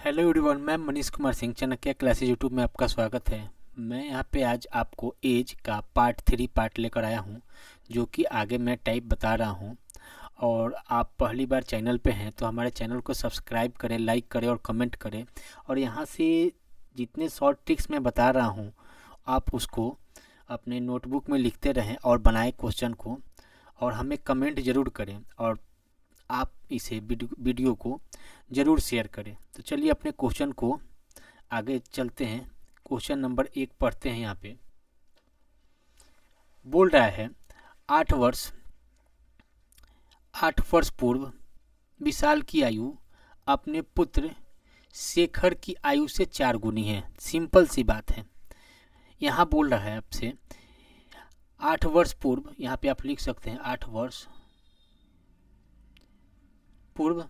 Hello everyone, मैं Manish Kumar Singh Chanakya classes YouTube में आपका स्वागत है। मैं यहाँ पे आज आपको एज का पार्ट 3 लेकर आया हूँ, जो कि आगे मैं टाइप बता रहा हूँ। और आप पहली बार चैनल पे हैं तो हमारे चैनल को सब्सक्राइब करें, लाइक करें और कमेंट करें। और यहाँ से जितने शॉर्ट ट्रिक्स मैं बता रहा हूँ आप उसको अपने नोटबुक में लिखते रहें और बनाए क्वेश्चन को, और हमें कमेंट ज़रूर करें और आप इसे वीडियो को ज़रूर शेयर करें। तो चलिए अपने क्वेश्चन को आगे चलते हैं। क्वेश्चन नंबर 1 पढ़ते हैं। यहाँ पे बोल रहा है 8 वर्ष 8 वर्ष पूर्व विशाल की आयु अपने पुत्र शेखर की आयु से 4 गुनी है। सिंपल सी बात है। यहाँ बोल रहा है आपसे 8 वर्ष पूर्व, यहाँ पे आप लिख सकते हैं 8 वर्ष पूर्व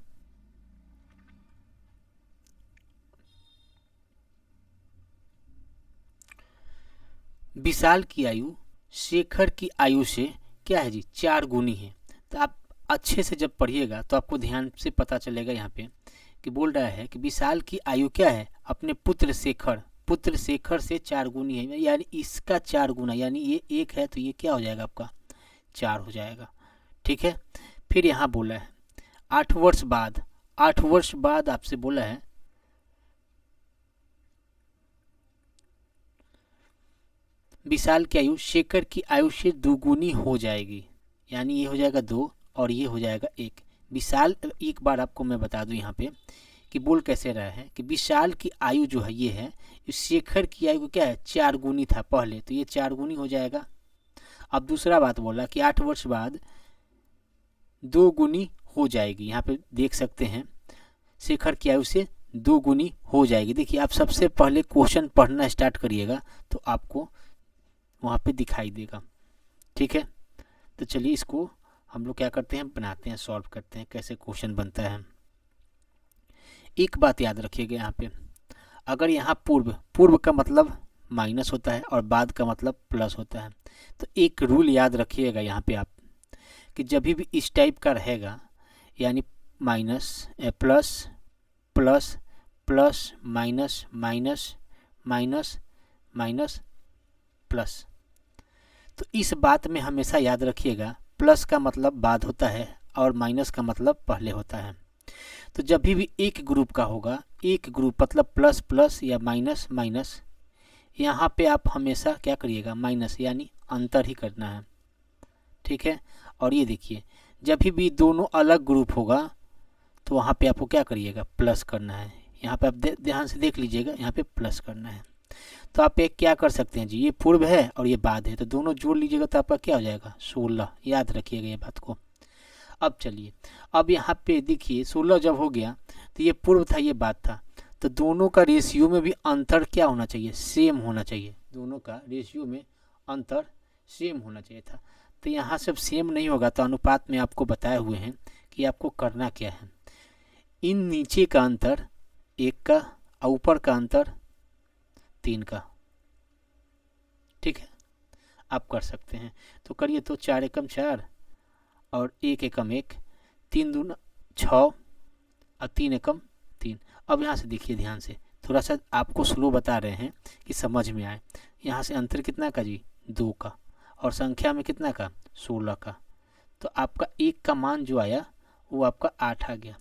विशाल की आयु शेखर की आयु से क्या है जी, 4 गुनी है। तो आप अच्छे से जब पढ़िएगा तो आपको ध्यान से पता चलेगा यहाँ पे कि बोल रहा है कि विशाल की आयु क्या है, अपने पुत्र शेखर से 4 गुनी है, यानी इसका 4 गुना, यानी ये 1 है तो ये क्या हो जाएगा आपका 4 हो जाएगा। ठीक है। फिर यहाँ बोला है 8 वर्ष बाद, 8 वर्ष बाद आपसे बोला है विशाल की आयु शेखर की आयु से 2 गुनी हो जाएगी, यानी ये हो जाएगा 2 और ये हो जाएगा 1। विशाल, एक बार आपको मैं बता दूं यहाँ पे कि बोल कैसे रहा है कि विशाल की आयु जो है ये है, शेखर की आयु क्या है 4 गुनी था पहले, तो ये 4 गुनी हो जाएगा। अब दूसरा बात बोला कि 8 वर्ष बाद 2 गुनी हो जाएगी। यहाँ पे देख सकते हैं शेखर की आयु से 2 गुनी हो जाएगी। देखिए, आप सबसे पहले क्वेश्चन पढ़ना स्टार्ट करिएगा तो आपको वहाँ पे दिखाई देगा। ठीक है। तो चलिए इसको हम लोग क्या करते हैं, बनाते हैं, सॉल्व करते हैं कैसे क्वेश्चन बनता है। एक बात याद रखिएगा यहाँ पे, अगर यहाँ पूर्व का मतलब माइनस होता है और बाद का मतलब प्लस होता है, तो एक रूल याद रखिएगा यहाँ पे आप कि जब भी इस टाइप का रहेगा, यानी minus plus plus plus minus minus minus minus plus, तो इस बात में हमेशा याद रखिएगा प्लस का मतलब बाद होता है और माइनस का मतलब पहले होता है। तो जब भी एक ग्रुप का होगा, एक ग्रुप मतलब प्लस प्लस या माइनस माइनस, यहाँ पे आप हमेशा क्या करिएगा माइनस, यानी अंतर ही करना है। ठीक है। और ये देखिए जब भी दोनों अलग ग्रुप होगा तो वहाँ पे आपको क्या करिएगा प्लस करना है। यहाँ पे आप ध्यान से देख लीजिएगा, यहाँ पे प्लस करना है। तो आप एक क्या कर सकते हैं जी, ये पूर्व है और ये बाद है, तो दोनों जोड़ लीजिएगा तो आपका क्या हो जाएगा 16। याद रखिएगा ये बात को। अब चलिए, अब यहाँ पे देखिए 16 जब हो गया तो ये पूर्व था ये बाद था, तो दोनों का रेशियो में भी अंतर क्या होना चाहिए, सेम होना चाहिए। दोनों का रेशियो में अंतर सेम होना चाहिए था। तो यहाँ सब सेम नहीं होगा तो अनुपात में आपको बताए हुए हैं कि आपको करना क्या है। इन नीचे का अंतर 1 का और ऊपर का अंतर 3 का। ठीक है, आप कर सकते हैं। तो करिए, तो 4 एकम 4 और 1 एकम 1, 3 दूना 6 और 3 एकम 3। अब यहाँ से देखिए ध्यान से, थोड़ा सा आपको स्लो बता रहे हैं कि समझ में आए। यहाँ से अंतर कितना का जी 2 का, और संख्या में कितना का 16 का। तो आपका 1 का मान जो आया वो आपका 8 आ गया।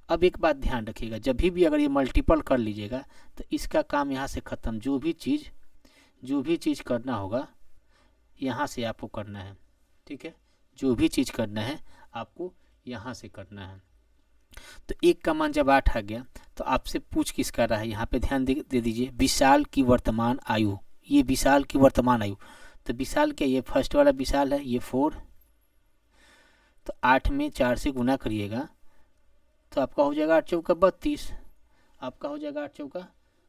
अब एक बात ध्यान रखिएगा, जब भी अगर ये मल्टीपल कर लीजिएगा तो इसका काम यहाँ से ख़त्म। जो भी चीज़ करना होगा यहाँ से आपको करना है। ठीक है, जो भी चीज़ करना है आपको यहाँ से करना है। तो 1 का मान जब 8 आ गया तो आपसे पूछ किस कर रहा है, यहाँ पे ध्यान दे दीजिए, विशाल की वर्तमान आयु। ये विशाल की वर्तमान आयु, तो विशाल क्या, ये फर्स्ट वाला विशाल है, ये 4, तो 8 में 4 से गुना करिएगा तो आपका हो जाएगा 8 चौका 32। आपका हो जाएगा 8 चौका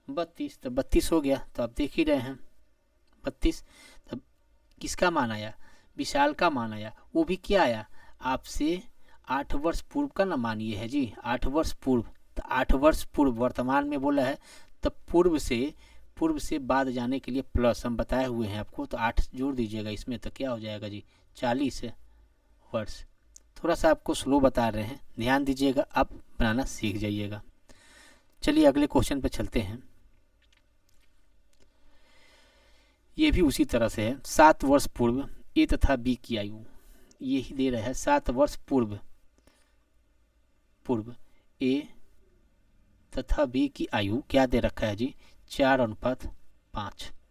32, तो 32 हो गया। तो आप देख ही रहे हैं 32। तब किसका मान आया, विशाल का मान आया। वो भी क्या आया, आपसे 8 वर्ष पूर्व का ना मान ये है जी, 8 वर्ष पूर्व। तो 8 वर्ष पूर्व वर्तमान में बोला है, तो पूर्व से बाद जाने के लिए प्लस हम बताए हुए हैं आपको, तो 8 जोड़ दीजिएगा इसमें, तो क्या हो जाएगा जी 40 वर्ष। थोड़ा सा आपको स्लो बता रहे हैं, ध्यान दीजिएगा, आप बनाना सीख जाइएगा। चलिए अगले क्वेश्चन पे चलते हैं। ये भी उसी तरह से है। 7 वर्ष पूर्व ए तथा बी की आयु, ये ही दे रहा है 7 वर्ष पूर्व ए तथा बी की आयु क्या दे रखा है जी, 4:5,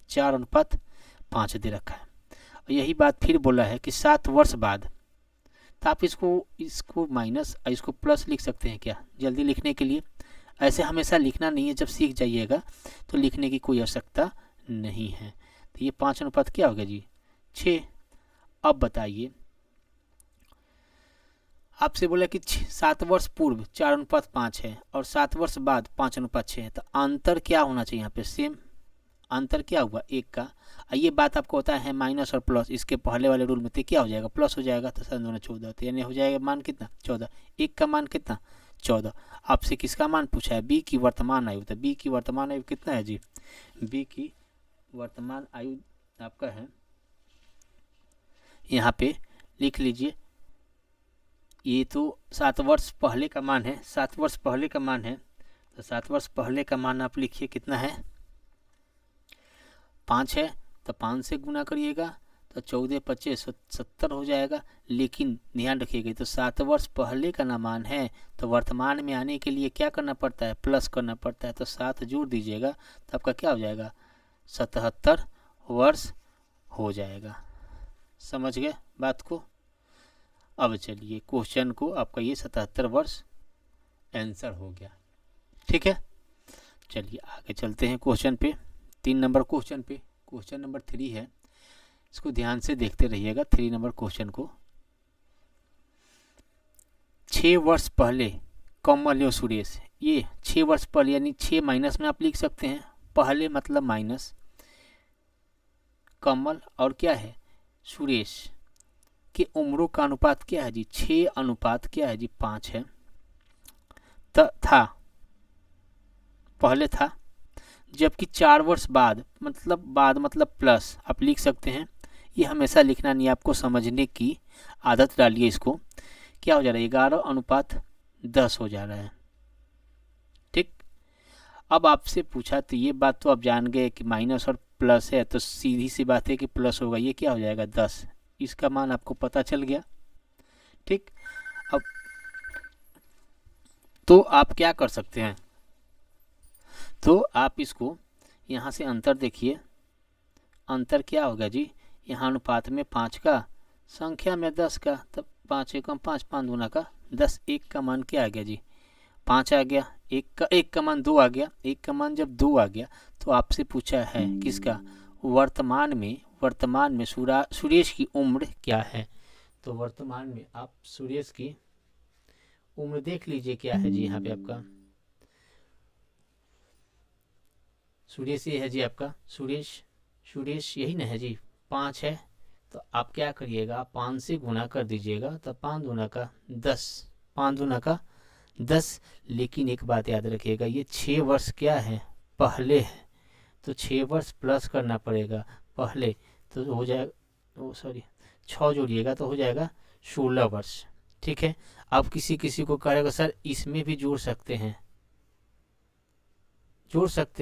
4:5 दे रखा है। और यही बात फिर बोला है कि 7 वर्ष बाद, तो आप इसको माइनस और इसको प्लस लिख सकते हैं क्या, जल्दी लिखने के लिए। ऐसे हमेशा लिखना नहीं है, जब सीख जाइएगा तो लिखने की कोई आवश्यकता नहीं है। तो ये 5 क्या हो गया जी, 6। अब बताइए, आपसे बोला कि 7 वर्ष पूर्व 4:5 है और 7 वर्ष बाद 5:6 है, तो अंतर क्या होना चाहिए यहाँ पे, सेम। अंतर क्या हुआ, 1 का। ये बात आपको होता है माइनस और प्लस, इसके पहले वाले रूल में तो क्या हो जाएगा, प्लस हो जाएगा। तो 7 दूना 14, तो यानी हो जाएगा मान कितना, 14। 1 का मान कितना, 14। आपसे किसका मान पूछा है, बी की वर्तमान आयु। तो बी की वर्तमान आयु कितना है जी, बी की वर्तमान आयु आपका है, यहाँ पे लिख लीजिए। ये तो 7 वर्ष पहले का मान है, 7 वर्ष पहले का मान है। तो 7 वर्ष पहले का मान आप लिखिए कितना है, 5 है। तो 5 से गुना करिएगा तो 14×5 = 70 हो जाएगा। लेकिन ध्यान रखिएगा, तो 7 वर्ष पहले का ना मान है, तो वर्तमान में आने के लिए क्या करना पड़ता है, प्लस करना पड़ता है। तो 7 जोड़ दीजिएगा तो आपका क्या हो जाएगा, 77 वर्ष हो जाएगा। समझ गए बात को। अब चलिए क्वेश्चन को, आपका ये 77 वर्ष आंसर हो गया। ठीक है, चलिए आगे चलते हैं क्वेश्चन पे, 3 नंबर क्वेश्चन पे। क्वेश्चन नंबर 3 है, इसको ध्यान से देखते रहिएगा। 3 नंबर क्वेश्चन को, 6 वर्ष पहले कमल और सुरेश, ये 6 वर्ष पहले यानी 6 माइनस में आप लिख सकते हैं, पहले मतलब माइनस, कमल और क्या है सुरेश के उम्रों का अनुपात क्या है जी, 6 अनुपात क्या है जी, 5 है। था पहले था, जबकि 4 वर्ष बाद मतलब प्लस आप लिख सकते हैं। ये हमेशा लिखना नहीं, आपको समझने की आदत डालिए। इसको क्या हो जा रहा है, 11:10 हो जा रहा है। ठीक, अब आपसे पूछा तो ये बात तो आप जान गए कि माइनस और प्लस है, तो सीधी सी बात है कि प्लस होगा। ये क्या हो जाएगा, 10। इसका मान आपको पता चल गया। ठीक, अब तो आप क्या कर सकते हैं, तो आप इसको यहाँ से अंतर देखिए। अंतर क्या होगा जी, यहाँ अनुपात में 5 का, संख्या में 10 का, तब 5 एकम 5, 5 दूना का 10। 1 का मान क्या आ गया जी, 5 आ गया। 1 का मान 2 आ गया। 1 का मान जब 2 आ गया तो आपसे पूछा है किसका, वर्तमान में सुरेश की उम्र क्या है। तो वर्तमान में आप सुरेश की उम्र देख लीजिए क्या है जी, यहाँ पे आपका सुरेश ये है जी, आपका सुरेश यही ना है जी, 5 है। तो आप क्या करिएगा, 5 से गुना कर दीजिएगा, तो 5 दूना का 10, 5 दूना का 10। लेकिन एक बात याद रखिएगा, ये 6 वर्ष क्या है, पहले है। तो 6 वर्ष प्लस करना पड़ेगा पहले, तो हो जाएगा, 6 जोड़िएगा तो हो जाएगा 16 वर्ष। ठीक है, आप किसी को कहेगा सर इसमें भी जोड़ सकते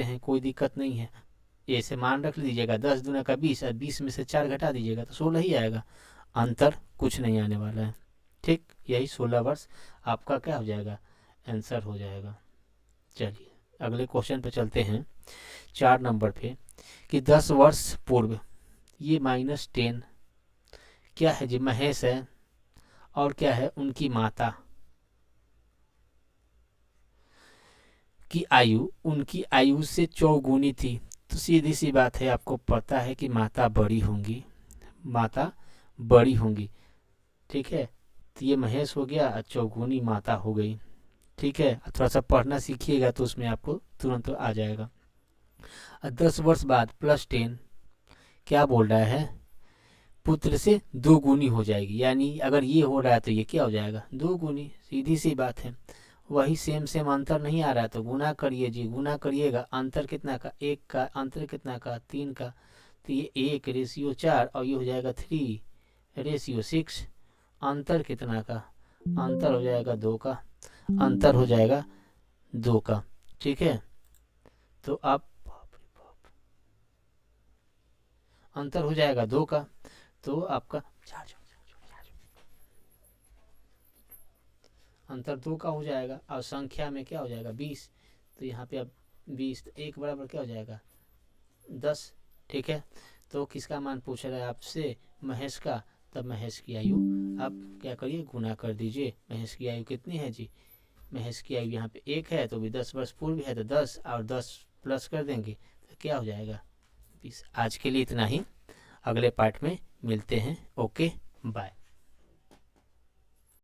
हैं, कोई दिक्कत नहीं है। ऐसे मान रख लीजिएगा, 10 दूना का 20 और 20 में से 4 घटा दीजिएगा तो 16 ही आएगा। अंतर कुछ नहीं आने वाला है। ठीक, यही 16 वर्ष आपका क्या हो जाएगा, आंसर हो जाएगा। चलिए अगले क्वेश्चन पे चलते हैं, 4 नंबर पे, कि 10 वर्ष पूर्व, ये -10 क्या है जी, महेश है और क्या है उनकी माता की आयु उनकी आयु से 4 थी। तो सीधी सी बात है, आपको पता है कि माता बड़ी होंगी। ठीक है, तो ये महेश हो गया, 4 माता हो गई। ठीक है, थोड़ा सा पढ़ना सीखिएगा तो उसमें आपको तुरंत आ जाएगा। 10 वर्ष बाद +10 क्या बोल रहा है, पुत्र से 2 हो जाएगी। यानी अगर ये हो रहा है तो ये क्या हो जाएगा, 2। सीधी सी बात है, वही सेम अंतर नहीं आ रहा है तो गुना करिए जी, गुना करिएगा। अंतर कितना का, 1 का, अंतर कितना का, 3 का। तो ये 1:4 और ये हो जाएगा 3:6। अंतर कितना का, अंतर हो जाएगा 2 का, अंतर हो जाएगा 2 का। ठीक है। तो आप अंतर हो जाएगा 2 का, तो आपका अंतर 2 का हो जाएगा और संख्या में क्या हो जाएगा 20। तो यहाँ पे अब 20, तो 1 बराबर क्या हो जाएगा 10। ठीक है, तो किसका मान पूछ रहा है आपसे, महेश का। तब महेश की आयु आप क्या करिए, गुना कर दीजिए। महेश की आयु कितनी है जी, महेश की आयु यहाँ पे 1 है, तो भी 10 वर्ष पूर्व है, तो 10 और 10 प्लस कर देंगे तो क्या हो जाएगा 20। आज के लिए इतना ही, अगले पार्ट में मिलते हैं। Okay, bye.